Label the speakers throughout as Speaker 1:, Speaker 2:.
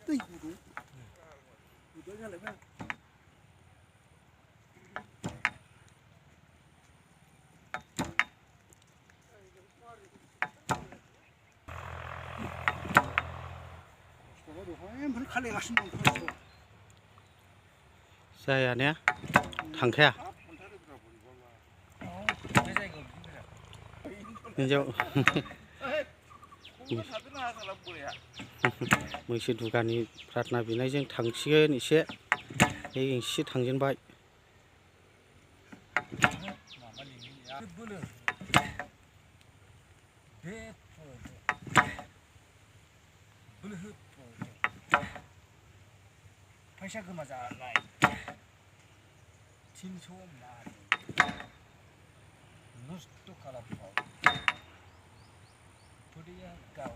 Speaker 1: 对，五毒，五毒下来吧。
Speaker 2: जायाने थांखाया हिन्जाव मैसो दुगानि प्रार्थना बिनायजों थांसिगोन एसे थांजेनबाय
Speaker 1: फैसा गोमा जानाय थिनस' मान नस्थ' खालामबाव फुरिया गाव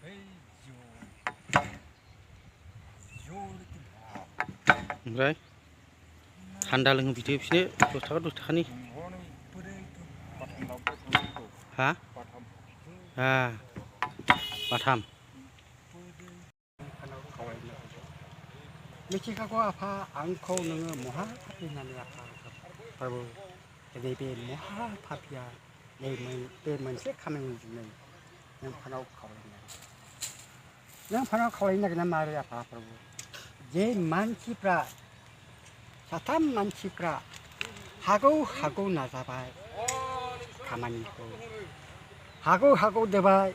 Speaker 1: बै
Speaker 2: ओमफ्राय थान्दा लोङो बिदि बिसोरनो 10 थाखा 10 थाखानि हा बाथाम मिथिखागौ आफा आंखौ नोङो महा फाफिनानै आफा प्रभु बे महा फाफिया बे मोनसे खामानिजों नों फानाव खावलायनो नागिरना मारो आफा प्रभु जे मानसिफ्रा साथाम मानसिफ्रा हागौ नाजाबाय खामानिखौ हागौ देबाय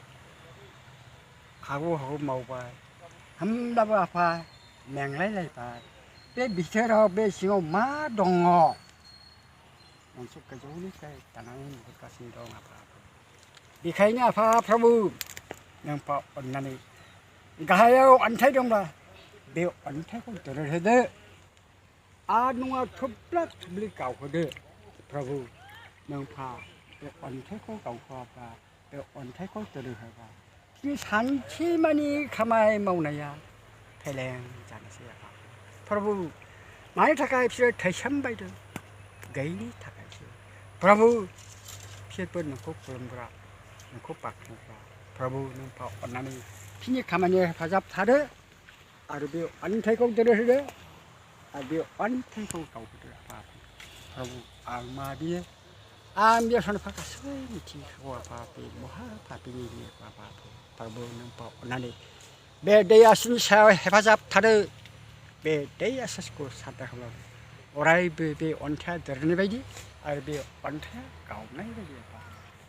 Speaker 2: हागौ मावबाय होमब्लाबो आफा मेंलायलायबाय बे बिथोराव बे सिङाव मा दङ मोनसे गोजौनिफ्राय दानानै नुगासिनो दं आफा बेखायनो आफा प्रभु नों अननानै गाहायाव अन्थाइ दंब्ला बे अन्थाइखौ दोरहोदो आरो नङा थुब्ला गावहोदो प्रभु नों बे अन्थाइखौ गावहोआब्ला बे अन्थाइखौ दोरहोबा बे सानसेमानि खामानि मावनाया फेलें जानोसै आफा प्रभु मानि थाखाय बिसोर थैसोमबायदों गैयिनि थाखायसो प्रभु बिसोरबो नोंखौ खुलुमग्रा नोंखौ बाख्नायग्रा प्रभु नों अननानै बिसोरनि खामानियाव हेफाजाब थादो आरो बे अन्थाइखौ दोरहोदो आरो बे अन्थाइखौ गावहोदो आफा प्रभु आं मा बियो आं बे सनफा गासैबो मिथिखागौ आफा बे महा पापिनि आफा प्रभु नों अननानै बे दै आसिनि सायाव हेफाजाब थादो बे दै आसिखौ सारदा खालाम अरायबो बे अन्थाइया देरनाय बायदि आरो बे अन्थाइया गावनाय बायदि आफा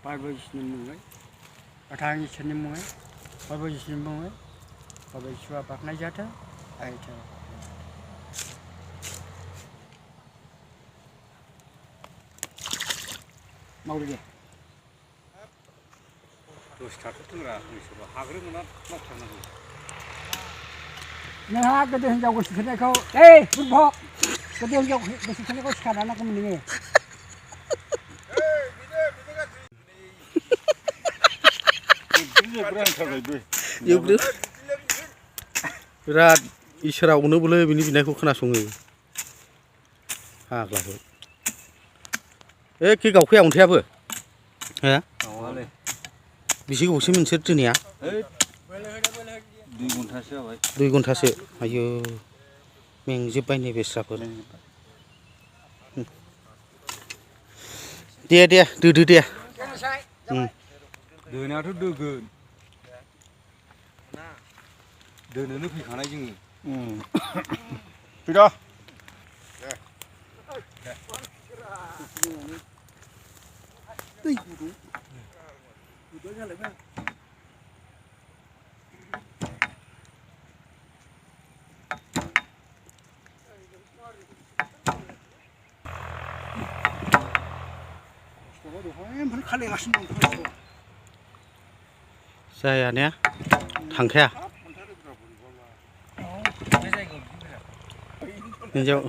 Speaker 2: प्रभु जिसुनि मुङै गोथां इसोरनि मुङै प्रभु जिसुनि मुङै प्रभु जिसुआ बाख्नाय जाथों मावदो दे 10 थाखा थोंरा नोंसोरबो हाग्रोमोना मावथारनांगौ नोंहा गोदो हिनजाव गोसो थोनायखौ बुरभक गोदो हिनजाव गोसो थोनायखौ सिखारना नांगौमोन नोङो बिराद इसोरा अनोबोलै बिनि बिनायखौ खोनासङो फाग्लाखौ एखे गावखाया अन्थाइयाबो हो बेसे गोबावसो मोनसोर दोनैया
Speaker 3: 2 घन्टासो जाबाय
Speaker 2: 2 घन्टासो आयो मेंजोबबाय नै बेस्राफोर दे दोदो दे
Speaker 3: दोनायाथ' दोगोन दोनोनो फैखानाय जोङो
Speaker 1: फैद' दै गुदुं जालायबाय
Speaker 2: जायाने थांखाया हिन्जाव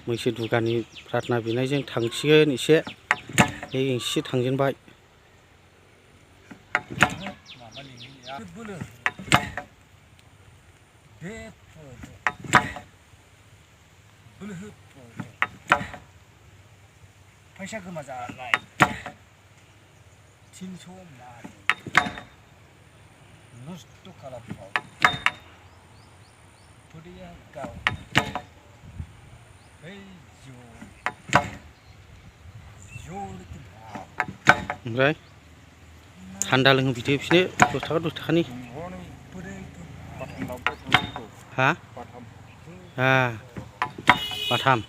Speaker 2: मैसो दुगानि प्रार्थना बिनायजों थांसिगोन एसे थांजेनबाय
Speaker 1: फैसा गोमा जानाय 300 मार नस्त खालामबाय फुदैया गाव बै
Speaker 4: ओमफ्राय थान्दा लोंहो बिदो बिसोरनो 10 थाखानि हा बाथाम